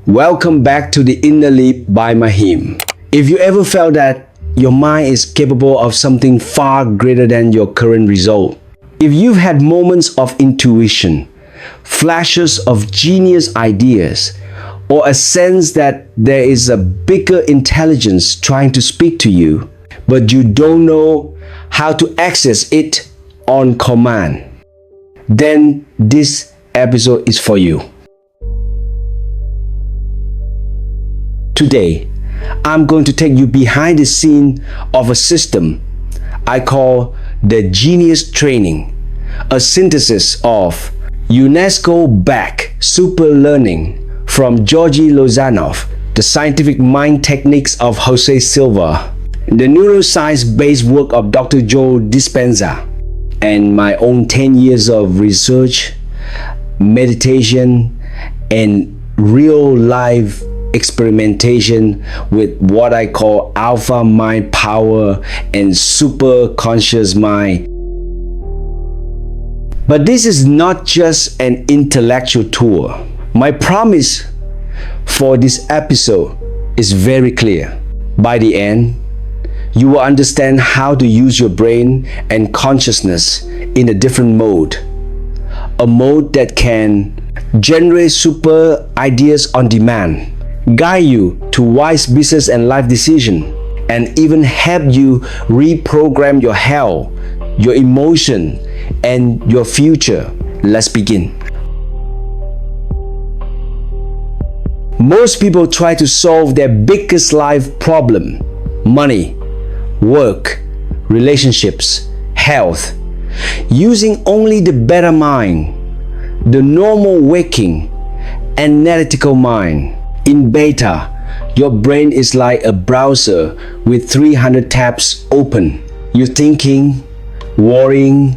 Welcome back to The Inner Leap by Mahim. If you ever felt that your mind is capable of something far greater than your current result, if you've had moments of intuition, flashes of genius ideas, or a sense that there is a bigger intelligence trying to speak to you, but you don't know how to access it on command, then this episode is for you. Today, I'm going to take you behind the scene of a system I call the Genius Training, a synthesis of UNESCO-backed super learning from Giorgi Lozanov, the scientific mind techniques of Jose Silva, the neuroscience-based work of Dr. Joe Dispenza, and my own 10 years of research, meditation, and real-life experimentation with what I call alpha mind power and super conscious mind. But this is not just an intellectual tour. My promise for this episode is very clear. By the end, you will understand how to use your brain and consciousness in a different mode. A mode that can generate super ideas on demand, guide you to wise business and life decisions, and even help you reprogram your health, your emotion, and your future. Let's begin. Most people try to solve their biggest life problem, money, work, relationships, health, using only the better mind, the normal waking, analytical mind. In beta, your brain is like a browser with 300 tabs open. You're thinking, worrying,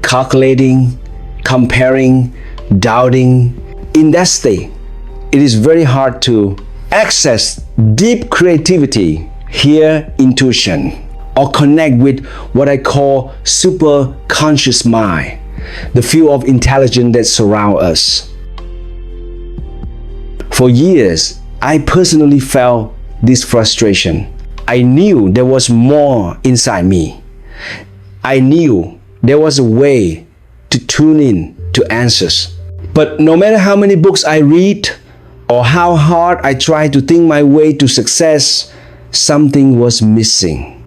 calculating, comparing, doubting. In that state, it is very hard to access deep creativity, hear intuition, or connect with what I call super conscious mind, the field of intelligence that surrounds us. For years, I personally felt this frustration. I knew there was more inside me. I knew there was a way to tune in to answers. But no matter how many books I read or how hard I tried to think my way to success, something was missing.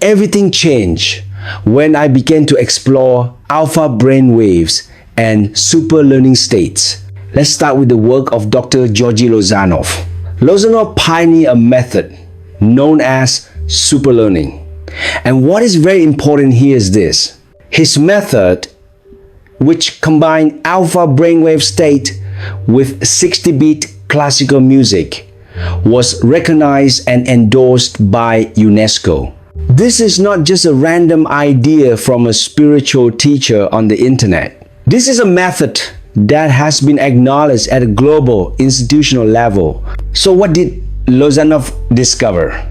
Everything changed when I began to explore alpha brainwaves and super learning states. Let's start with the work of Dr. Giorgi Lozanov. Lozanov pioneered a method known as super learning. And what is very important here is this. His method, which combined alpha brainwave state with 60-beat classical music, was recognized and endorsed by UNESCO. This is not just a random idea from a spiritual teacher on the internet. This is a method that has been acknowledged at a global institutional level. So what did Lozanov discover?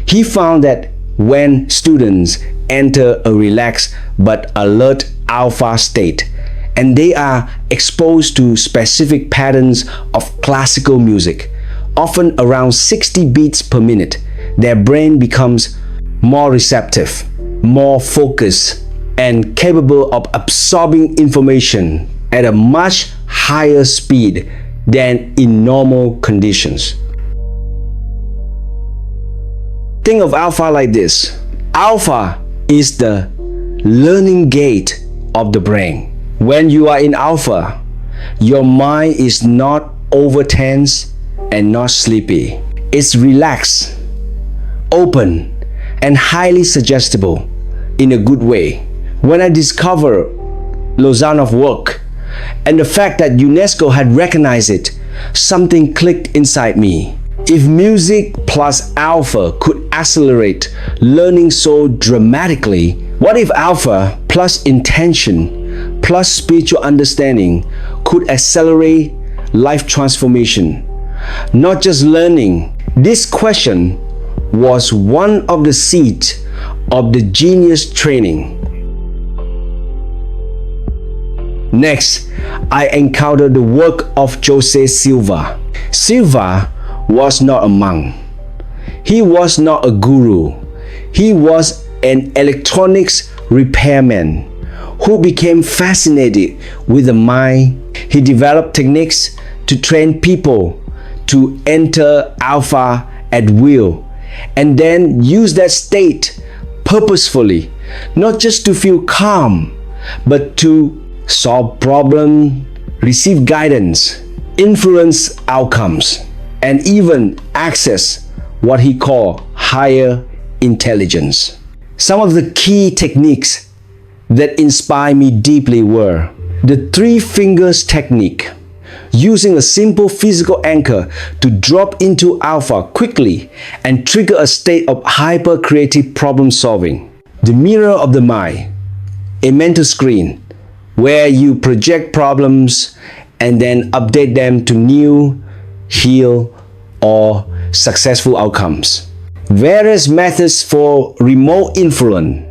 He found that when students enter a relaxed but alert alpha state, and they are exposed to specific patterns of classical music, often around 60 beats per minute, their brain becomes more receptive, more focused, and capable of absorbing information at a much higher speed than in normal conditions. Think of alpha like this. Alpha is the learning gate of the brain. When you are in alpha, your mind is not overtense and not sleepy. It's relaxed, open, and highly suggestible in a good way. When I discovered Lozanov's work and the fact that UNESCO had recognized it, something clicked inside me. If music plus alpha could accelerate learning so dramatically, what if alpha plus intention plus spiritual understanding could accelerate life transformation? Not just learning. This question was one of the seeds of the Genius Training. Next, I encountered the work of Jose Silva. Silva was not a monk. He was not a guru. He was an electronics repairman who became fascinated with the mind. He developed techniques to train people to enter alpha at will and then use that state purposefully, not just to feel calm, but to solve problems, receive guidance, influence outcomes, and even access what he called higher intelligence. Some of the key techniques that inspired me deeply were the 3 fingers technique, using a simple physical anchor to drop into alpha quickly and trigger a state of hyper creative problem solving. The mirror of the mind, a mental screen where you project problems and then update them to new, heal, or successful outcomes. Various methods for remote influence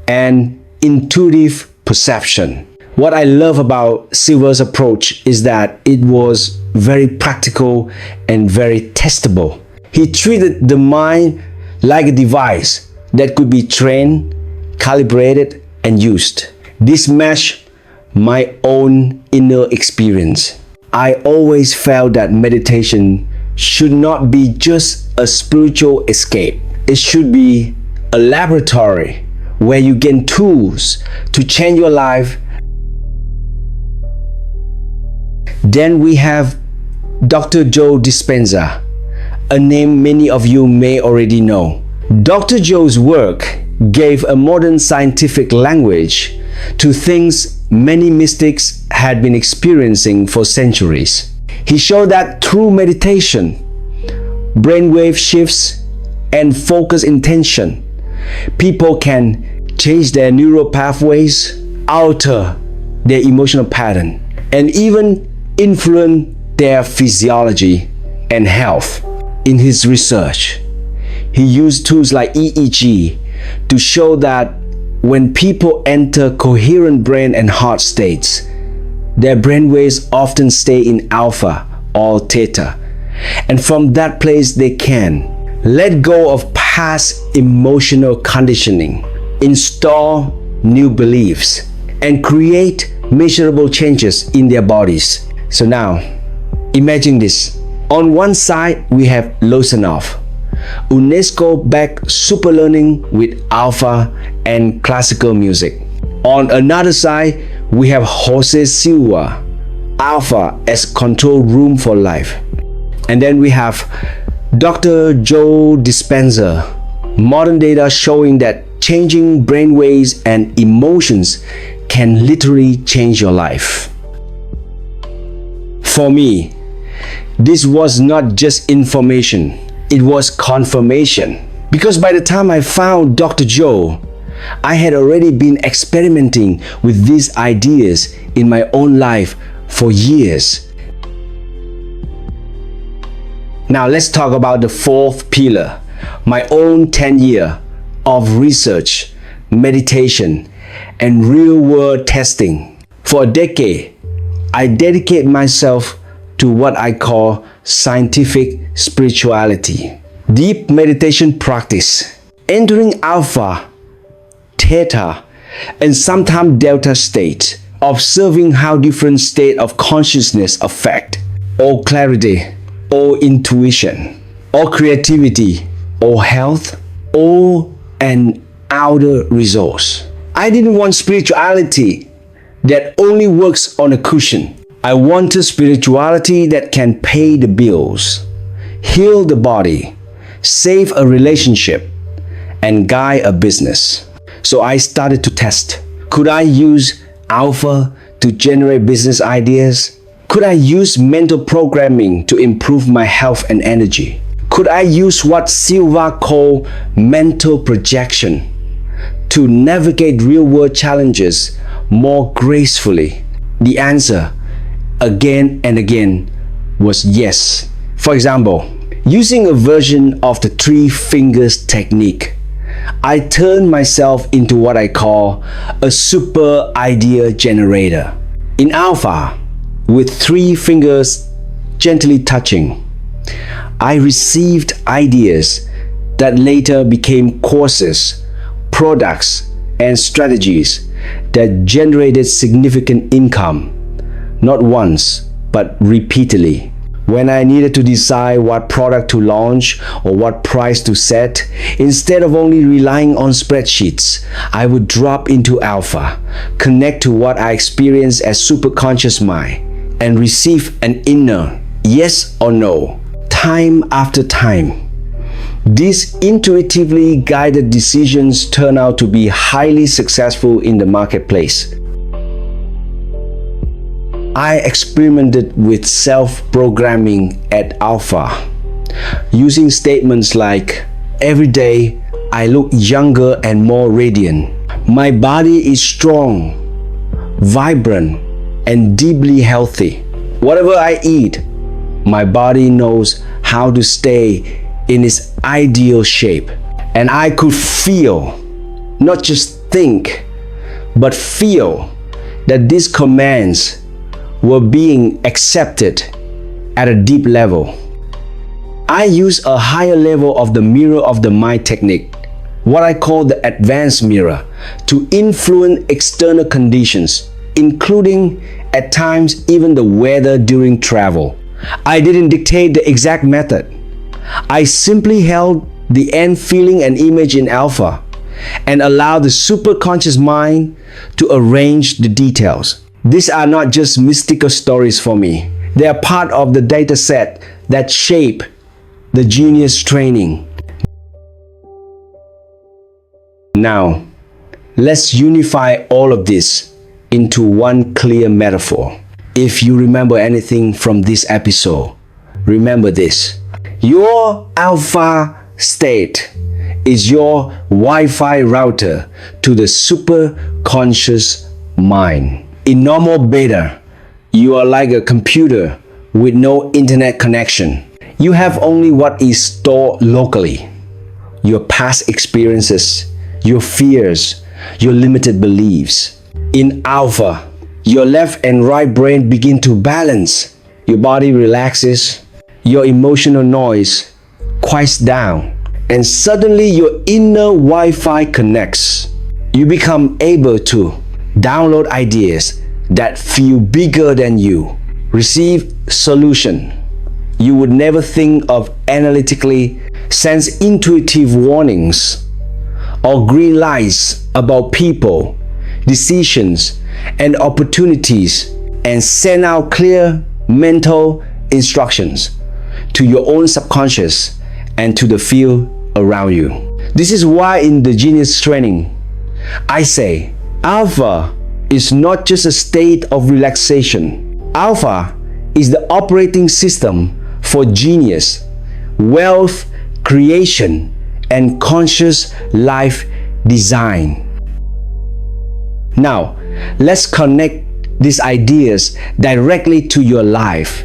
and intuitive perception. What I love about Silva's approach is that it was very practical and very testable. He treated the mind like a device that could be trained, calibrated, and used. This matched my own inner experience. I always felt that meditation should not be just a spiritual escape. It should be a laboratory where you gain tools to change your life. Then we have Dr. Joe Dispenza, a name many of you may already know. Dr. Joe's work gave a modern scientific language to things many mystics had been experiencing for centuries. He showed that through meditation, brainwave shifts, and focus intention, people can change their neural pathways, alter their emotional pattern, and even influence their physiology and health. In his research, he used tools like EEG to show that when people enter coherent brain and heart states, their brainwaves often stay in alpha or theta, and from that place they can let go of past emotional conditioning, install new beliefs, and create measurable changes in their bodies. So now, imagine this. On one side, we have Lozanov, UNESCO-backed super learning with alpha and classical music. On another side, we have Jose Silva, alpha as control room for life. And then we have Dr. Joe Dispenza, modern data showing that changing brainwaves and emotions can literally change your life. For me, this was not just information, it was confirmation. Because by the time I found Dr. Joe, I had already been experimenting with these ideas in my own life for years. Now let's talk about the 4th pillar, my own 10 years of research, meditation, and real-world testing. For a decade, I dedicate myself to what I call scientific spirituality. Deep meditation practice, entering alpha, theta, and sometimes delta state, observing how different states of consciousness affect, or clarity, or intuition, or creativity, or health, or an outer resource. I didn't want spirituality that only works on a cushion. I wanted spirituality that can pay the bills, heal the body, save a relationship, and guide a business. So I started to test. Could I use alpha to generate business ideas? Could I use mental programming to improve my health and energy? Could I use what Silva called mental projection to navigate real-world challenges more gracefully? The answer, again and again, was yes. For example, using a version of the 3 fingers technique, I turned myself into what I call a super idea generator. In Alpha, with 3 fingers gently touching, I received ideas that later became courses, products, and strategies that generated significant income, not once, but repeatedly. When I needed to decide what product to launch or what price to set, instead of only relying on spreadsheets, I would drop into Alpha, connect to what I experienced as superconscious mind, and receive an inner yes or no, time after time. These intuitively guided decisions turn out to be highly successful in the marketplace. I experimented with self-programming at Alpha, using statements like, "Every day I look younger and more radiant. My body is strong, vibrant, and deeply healthy. Whatever I eat, my body knows how to stay in its ideal shape." And I could feel, not just think, but feel that these commands were being accepted at a deep level. I use a higher level of the mirror of the mind technique, what I call the advanced mirror, to influence external conditions, including at times even the weather during travel. I didn't dictate the exact method. I simply held the end feeling and image in Alpha and allowed the superconscious mind to arrange the details. These are not just mystical stories for me. They are part of the data set that shape the genius training. Now, let's unify all of this into one clear metaphor. If you remember anything from this episode, remember this. Your Alpha state is your Wi-Fi router to the superconscious mind. In normal beta, you are like a computer with no internet connection. You have only what is stored locally: your past experiences, your fears, your limited beliefs. In Alpha, your left and right brain begin to balance. Your body relaxes, your emotional noise quiets down, and suddenly your inner Wi-Fi connects. You become able to download ideas that feel bigger than you, receive solution you would never think of analytically, sense intuitive warnings or green lights about people, decisions, and opportunities, and send out clear mental instructions to your own subconscious and to the field around you. This is why in the Genius Training, I say Alpha is not just a state of relaxation. Alpha is the operating system for genius, wealth creation, and conscious life design. Now, let's connect these ideas directly to your life,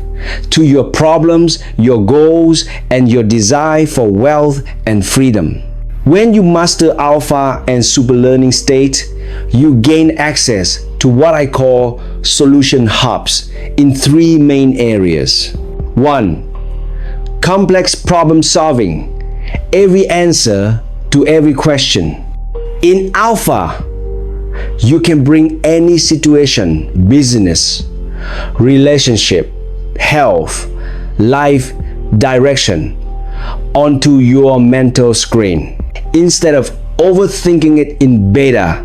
to your problems, your goals, and your desire for wealth and freedom. When you master Alpha and Super Learning state, you gain access to what I call solution hubs in 3 main areas. 1. Complex problem solving. Every answer to every question. In Alpha, you can bring any situation, business, relationship, health, life direction onto your mental screen. Instead of overthinking it in beta,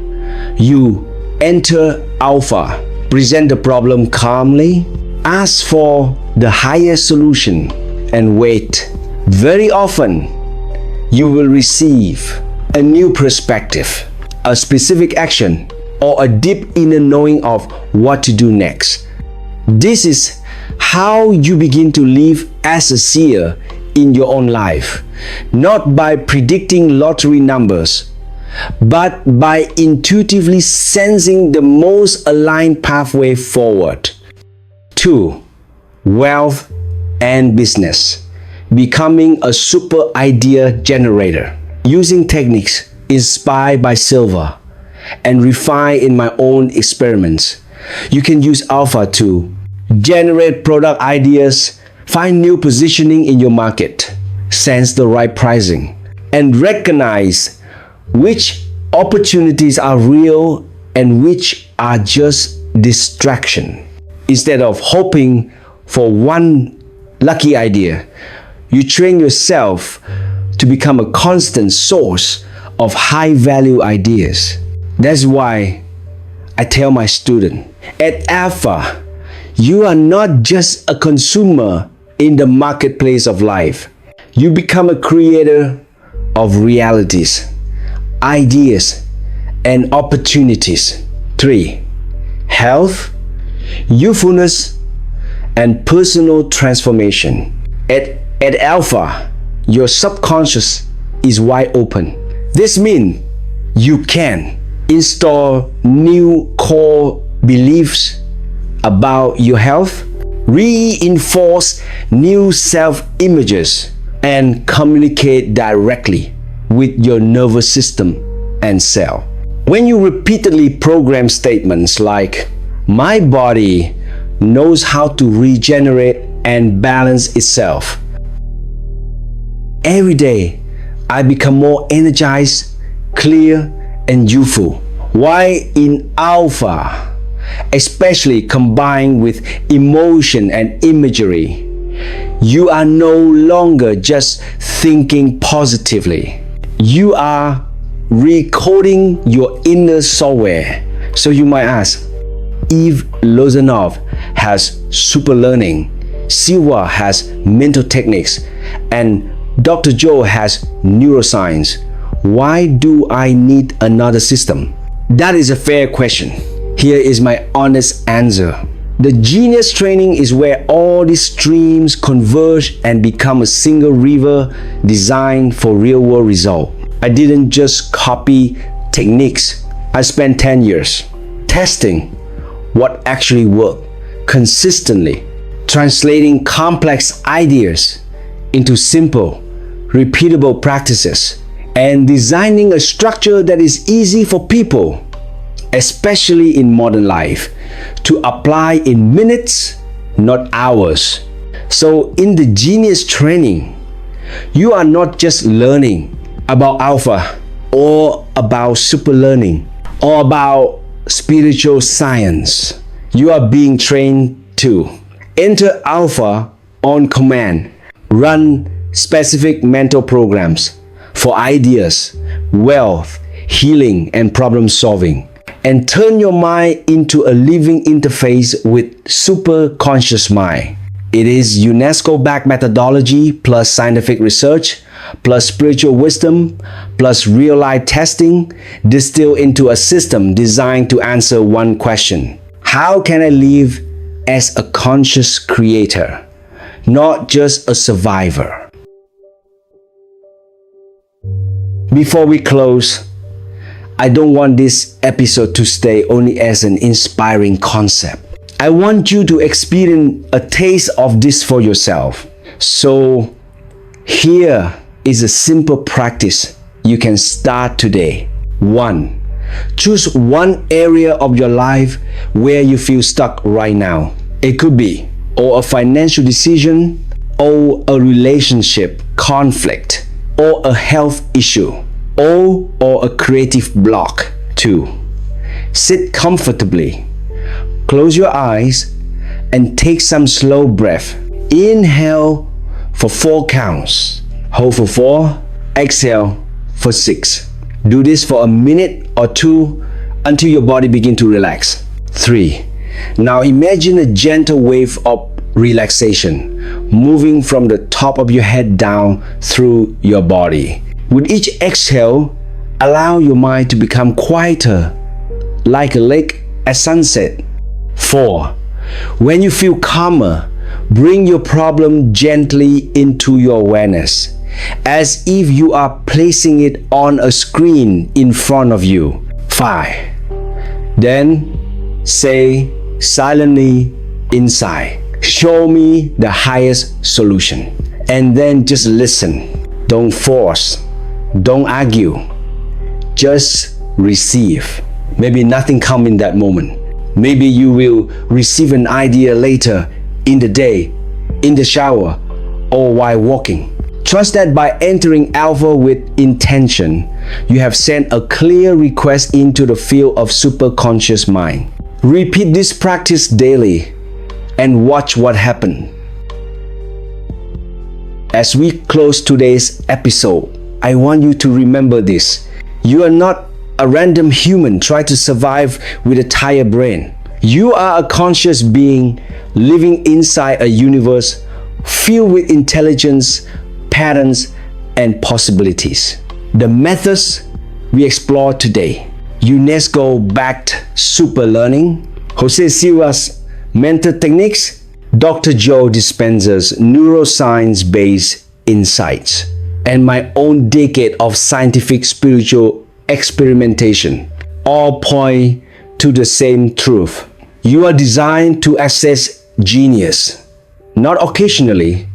you enter Alpha, present the problem calmly, ask for the highest solution, and wait. Very often, you will receive a new perspective, a specific action, or a deep inner knowing of what to do next. This is how you begin to live as a seer in your own life, not by predicting lottery numbers, but by intuitively sensing the most aligned pathway forward. 2. Wealth and business. Becoming a super idea generator. Using techniques inspired by Silva, and refined in my own experiments. You can use Alpha to generate product ideas, find new positioning in your market, sense the right pricing, and recognize which opportunities are real and which are just distraction. Instead of hoping for one lucky idea, you train yourself to become a constant source of high-value ideas. That's why I tell my students, at Alpha, you are not just a consumer in the marketplace of life. You become a creator of realities, ideas, and opportunities. 3. Health, youthfulness, and personal transformation. At Alpha, your subconscious is wide open. This means you can install new core beliefs about your health, reinforce new self-images, and communicate directly with your nervous system and cell. When you repeatedly program statements like, "My body knows how to regenerate and balance itself," every day I become more energized, clear, and youthful. Why in Alpha, especially combined with emotion and imagery, you are no longer just thinking positively. You are recoding your inner software. So you might ask, if Lozanov has super learning, Silva has mental techniques, and Dr. Joe has neuroscience, why do I need another system? That is a fair question. Here is my honest answer. The genius training is where all these streams converge and become a single river designed for real-world result. I didn't just copy techniques. I spent 10 years testing what actually worked consistently, translating complex ideas into simple, repeatable practices, and designing a structure that is easy for people, especially in modern life, to apply in minutes, not hours. So in the genius training, you are not just learning about Alpha or about super learning or about spiritual science. You are being trained to enter Alpha on command, run specific mental programs for ideas, wealth, healing, and problem solving, and turn your mind into a living interface with super conscious mind. It is UNESCO-backed methodology plus scientific research plus spiritual wisdom plus real-life testing distilled into a system designed to answer one question: how can I live as a conscious creator, not just a survivor? Before we close, I don't want this episode to stay only as an inspiring concept. I want you to experience a taste of this for yourself. So here is a simple practice you can start today. 1. Choose one area of your life where you feel stuck right now. It could be or a financial decision, or a relationship conflict, or a health issue, or a creative block. 2. Sit comfortably. Close your eyes and take some slow breath. Inhale for 4 counts. Hold for 4. Exhale for 6. Do this for a minute or 2 until your body begins to relax. 3. Now imagine a gentle wave of relaxation moving from the top of your head down through your body. With each exhale, allow your mind to become quieter, like a lake at sunset. 4. When you feel calmer, bring your problem gently into your awareness, as if you are placing it on a screen in front of you. 5. Then say silently inside, "Show me the highest solution." And then just listen. Don't force. Don't argue. just receive. Maybe nothing come in that moment. Maybe you will receive an idea later in the day, in the shower, or while walking. Trust that by entering alpha with intention, you have sent a clear request into the field of superconscious mind. Repeat this practice daily and watch what happens. As we close today's episode, I want you to remember this. You are not a random human trying to survive with a tired brain. You are a conscious being living inside a universe filled with intelligence, patterns, and possibilities. The methods we explore today, UNESCO-backed super learning, Jose Silva's mental techniques, Dr. Joe Dispenza's neuroscience-based insights, and my own decade of scientific spiritual experimentation, all point to the same truth. You are designed to access genius, not occasionally,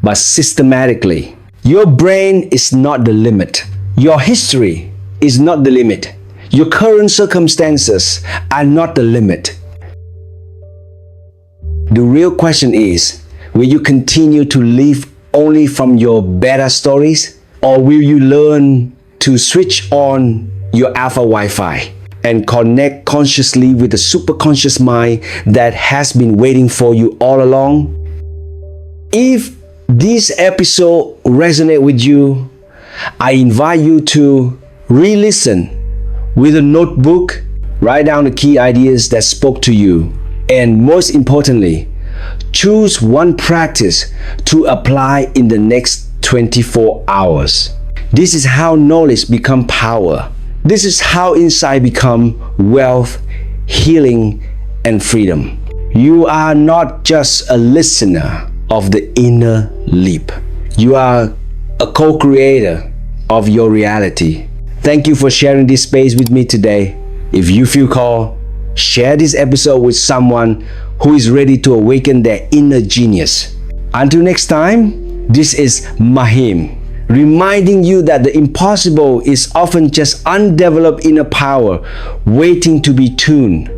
but systematically. Your brain is not the limit. Your history is not the limit. Your current circumstances are not the limit. The real question is, will you continue to live only from your beta stories, or will you learn to switch on your alpha Wi-Fi and connect consciously with the superconscious mind that has been waiting for you all along? If this episode resonates with you, I invite you to re-listen with a notebook, write down the key ideas that spoke to you, and most importantly, choose one practice to apply in the next 24 hours. This is how knowledge becomes power. This is how insight becomes wealth, healing, and freedom. You are not just a listener of the inner leap. You are a co-creator of your reality. Thank you for sharing this space with me today. If you feel called, share this episode with someone who is ready to awaken their inner genius. Until next time, this is Mahim, reminding you that the impossible is often just undeveloped inner power waiting to be tuned.